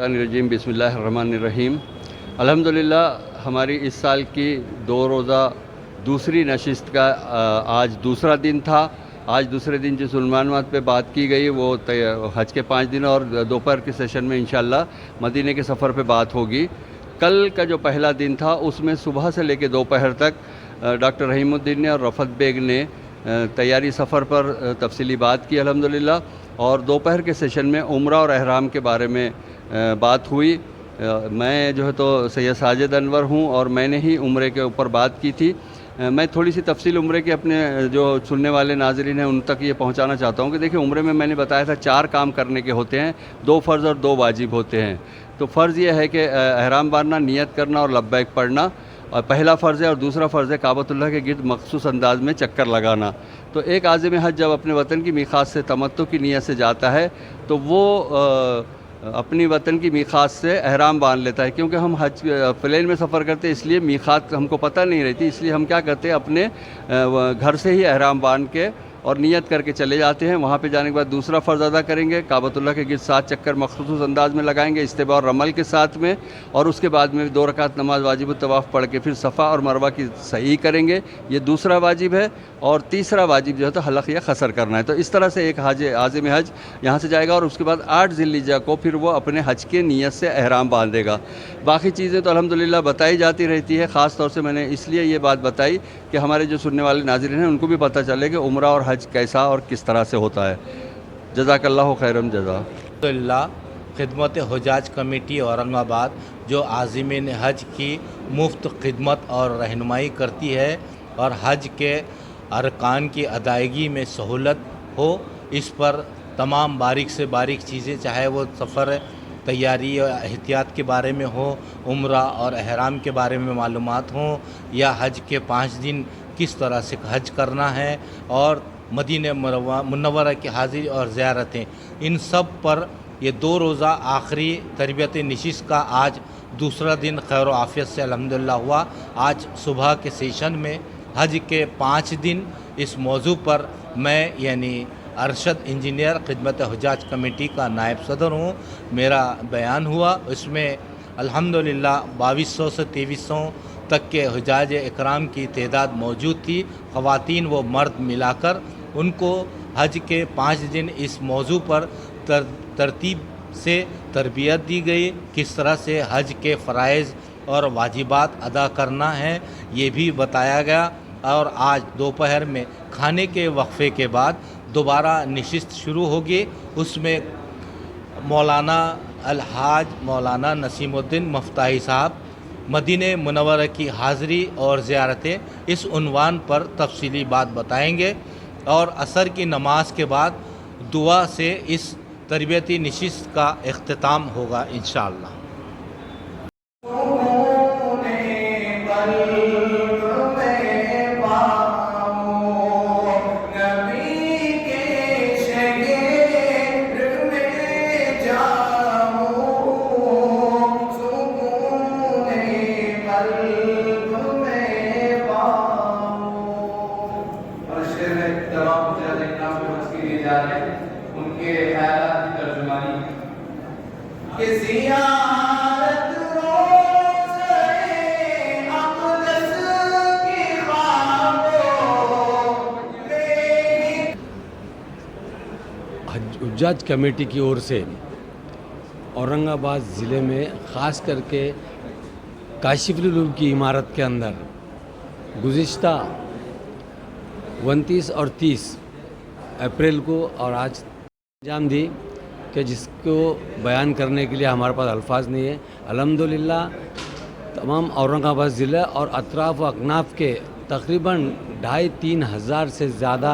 मिनशैतानिर्रजीम बिस्मिल्लाहिर्रहमानिर्रहीम। अल्हम्दुलिल्लाह हमारी इस साल की 2 रोज़ा दूसरी नशिस्त का आज दूसरा दिन था। आज दूसरे दिन जिस उन्वानात पे बात की गई वो हज के 5 दिन और दोपहर के सेशन में इंशाअल्लाह मदीने के सफ़र पे बात होगी। कल का जो पहला दिन था उसमें सुबह से लेकर दोपहर तक डॉक्टर रहीमुद्दीन ने और रफ़त बेग ने तैयारी सफ़र पर तफसीली बात की अल्हम्दुलिल्लाह, और दोपहर के सेशन में उम्रा और एहराम के बारे में बात हुई। मैं जो है तो सैयद साजिद अनवर हूँ और मैंने ही उम्रे के ऊपर बात की थी। मैं थोड़ी सी तफसील उम्रे के अपने जो सुनने वाले नाज़रीन हैं उन तक ये पहुँचाना चाहता हूँ कि देखिए, उम्रे में मैंने बताया था 4 काम करने के होते हैं, 2 फ़र्ज़ और 2 वाजिब होते हैं। तो फ़र्ज़ ये है कि एहराम बांधना, नियत करना और लब्बैक पढ़ना, और पहला फ़र्ज़ है, और दूसरा फ़र्ज़ है काबतुल्लाह के गिर्द मखसूस अंदाज़ में चक्कर लगाना। तो एक आज़िम हज जब अपने वतन की मीक़ात से तमत्तु की नीयत से जाता है तो वो अपनी वतन की मीक़ात से एहराम बांध लेता है, क्योंकि हम हज प्लेन में सफ़र करते हैं इसलिए मीक़ात हमको पता नहीं रहती, इसलिए हम क्या करते हैं अपने घर से ही एहराम बांध के और नियत करके चले जाते हैं। वहाँ पे जाने के बाद दूसरा फ़र्ज़ अदा करेंगे, काबतुल्लाह के गिर्द 7 चक्कर मखसूस अंदाज़ में लगाएंगे इस्तिबा और रमल के साथ में, और उसके बाद में 2 रकात नमाज वाजिब तवाफ़ पढ़ के फिर सफ़ा और मरवा की सही करेंगे। ये दूसरा वाजिब है, और तीसरा वाजिब जो है तो हलक़ या ख़सर करना है। तो इस तरह से एक आज़िम हज यहाँ से जाएगा और उसके बाद 8 ज़िल्हिज्जा को फिर वो अपने हज के नीयत से एहराम बांधेगा। बाकी चीज़ें तो अल्हम्दुलिल्लाह बताई जाती रहती है। ख़ास तौर से मैंने इसलिए ये बात बताई कि हमारे जो सुनने वाले नाज़रीन हैं उनको भी पता चले कि उम्रा और हज कैसा और किस तरह से होता है। जज़ाकल्लाहु खैरन जज़ा। अल्हम्दुलिल्लाह खिदमत हुजाज कमेटी औरंगाबाद जो आज़िमीन हज की मुफ्त खिदमत और रहनुमाई करती है और हज के अरकान की अदायगी में सहूलत हो, इस पर तमाम बारीक से बारीक चीज़ें, चाहे वो सफ़र तैयारी और एहतियात के बारे में हो, उम्रा और एहराम के बारे में मालूमात हों, या हज के 5 दिन किस तरह से हज करना है, और मदीने मुनव्वरा की हाज़िरी और ज़ियारतें, इन सब पर ये 2 रोज़ा आखिरी तरबियत नशिस्त का आज दूसरा दिन खैर आफ़ियत से अल्हम्दुलिल्लाह हुआ। आज सुबह के सेशन में हज के 5 दिन इस मौजू पर मैं यानी अरशद इंजीनियर खिदमत हुजाज कमेटी का नायब सदर हूँ, मेरा बयान हुआ। उसमें अल्हम्दुलिल्लाह 2200 से 2300 तक के हुजाज इकराम की तादाद मौजूद थी, ख़वातीन व मर्द मिलाकर। उनको हज के 5 दिन इस मौजू पर तरतीब से तरबियत दी गई, किस तरह से हज के फ़राइज़ और वाजिबात अदा करना है ये भी बताया गया। और आज दोपहर में खाने के वक्फ़े के बाद दोबारा नशिस्त शुरू होगी। उसमें मौलाना अलहाज मौलाना नसीमुद्दीन मफ्ताही साहब मदीने मुनव्वरा की हाज़िरी और ज़ियारतें, इस उन्वान पर तफसीली बात बताएंगे, और असर की नमाज के बाद दुआ से इस तरबियती नशिस्त का इख्तिताम होगा इंशाअल्लाह। उनके ख्यालात की तर्जुमानी के ज़ियारत हुज्जाज कमेटी की ओर से औरंगाबाद ज़िले में ख़ास करके काशिफ़ुल उलूम की इमारत के अंदर गुज़िश्ता 29 और 30 अप्रैल को और आज अंजाम दी कि जिसको बयान करने के लिए हमारे पास अल्फाज नहीं है। अल्हम्दुलिल्लाह तमाम औरंगाबाद ज़िला और अतराफ़ व अकनाफ़ के तकरीबन 2,500-3 हज़ार से ज़्यादा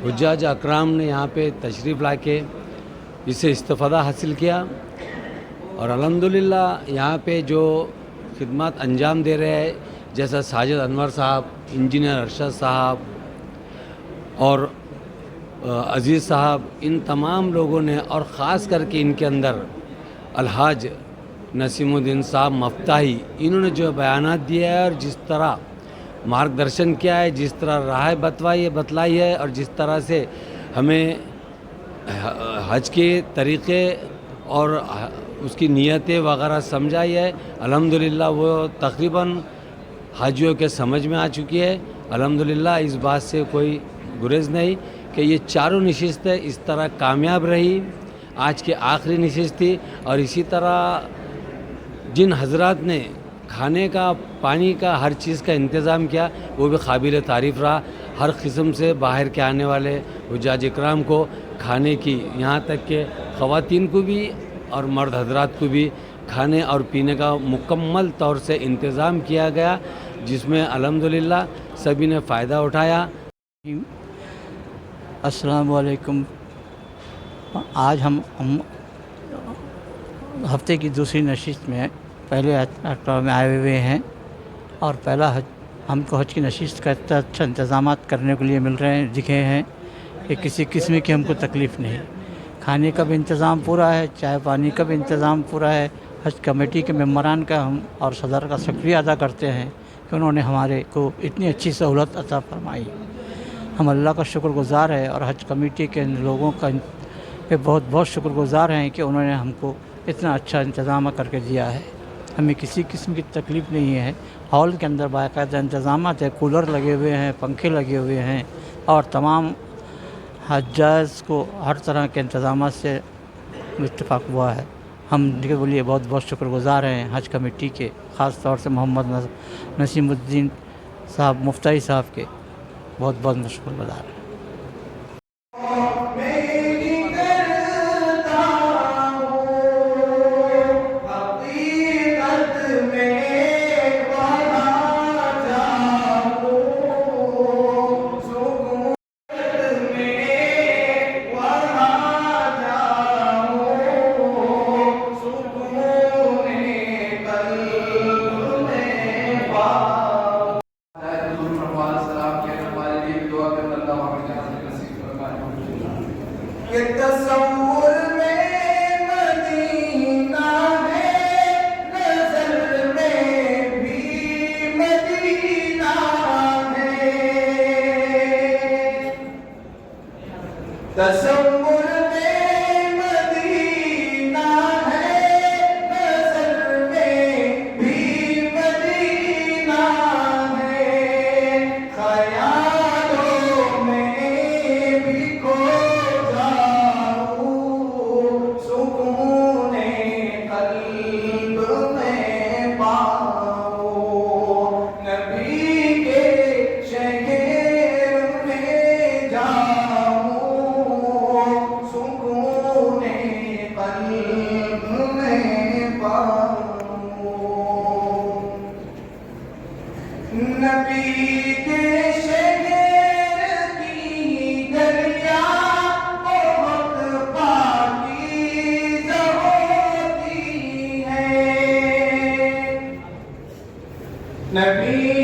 हुज्जाज अकराम ने यहाँ पे तशरीफ़ ला के इससे इस्तिफ़ादा हासिल किया, और अल्हम्दुलिल्लाह यहाँ पे जो खिदमत अंजाम दे रहे हैं, जैसा साजिद अनवर साहब, इंजीनियर अरशद साहब और अज़ीज़ साहब, इन तमाम लोगों ने, और ख़ास करके इनके अंदर अलहाज नसीमुद्दीन साहब मफ्ताही, इन्होंने जो बयानात दिए हैं और जिस तरह मार्गदर्शन किया है, जिस तरह राह बतलाई है, और जिस तरह से हमें हज के तरीक़े और اس کی نیتیں وغیرہ سمجھائی ہے، الحمدللہ وہ تقریباً حاجیوں کے سمجھ میں آ چکی ہے۔ الحمدللہ اس بات سے کوئی گریز نہیں کہ یہ چاروں نشستیں اس طرح کامیاب رہی، آج کی آخری نشست تھی۔ اور اسی طرح جن حضرات نے کھانے کا، پانی کا، ہر چیز کا انتظام کیا وہ بھی قابل تعریف رہا۔ ہر قسم سے باہر کے آنے والے حجاج اکرام کو کھانے کی، یہاں تک کہ خواتین کو بھی اور مرد حضرات کو بھی کھانے اور پینے کا مکمل طور سے انتظام کیا گیا، جس میں الحمدللہ سبھی نے فائدہ اٹھایا۔ السلام علیکم۔ آج ہم ہفتے کی دوسری نشست میں پہلے اٹوا میں آئے ہوئے ہیں، اور پہلا حج ہم کو حج کی نشست کا اتنا اچھا انتظامات کرنے کے لیے مل رہے ہیں، دکھے ہیں کہ کسی قسم کی ہم کو تکلیف نہیں۔ کھانے کا بھی انتظام پورا ہے، چائے پانی کا بھی انتظام پورا ہے۔ حج کمیٹی کے ممبران کا ہم اور صدر کا شکریہ ادا کرتے ہیں کہ انہوں نے ہمارے کو اتنی اچھی سہولت عطا فرمائی۔ ہم اللہ کا شکر گزار ہیں اور حج کمیٹی کے لوگوں کا پہ بہت بہت شکر گزار ہیں کہ انہوں نے ہم کو اتنا اچھا انتظام کر کے دیا ہے۔ ہمیں کسی قسم کی تکلیف نہیں ہے۔ ہال کے اندر باقاعدہ انتظامات ہے، کولر لگے ہوئے ہیں، پنکھے لگے ہوئے ہیں، اور تمام حجاج کو ہر طرح کے انتظامات سے اتفاق ہوا ہے۔ ہم کے لیے بہت بہت شکر گزار ہیں حج کمیٹی کے، خاص طور سے محمد نسیم الدین صاحب مفتائی صاحب کے بہت بہت شکر گزار ہیں۔ تصور میں مدینہ ہے، نظر میں بھی مدینہ ہے، خیالوں میں بھی کھو جاؤں، سکون قلب میں پاؤں، نبی کے شہر میں جاؤں، نبی کے شہر کی گلیاں بہت پاکیزہ ہوتی ہیں، نبی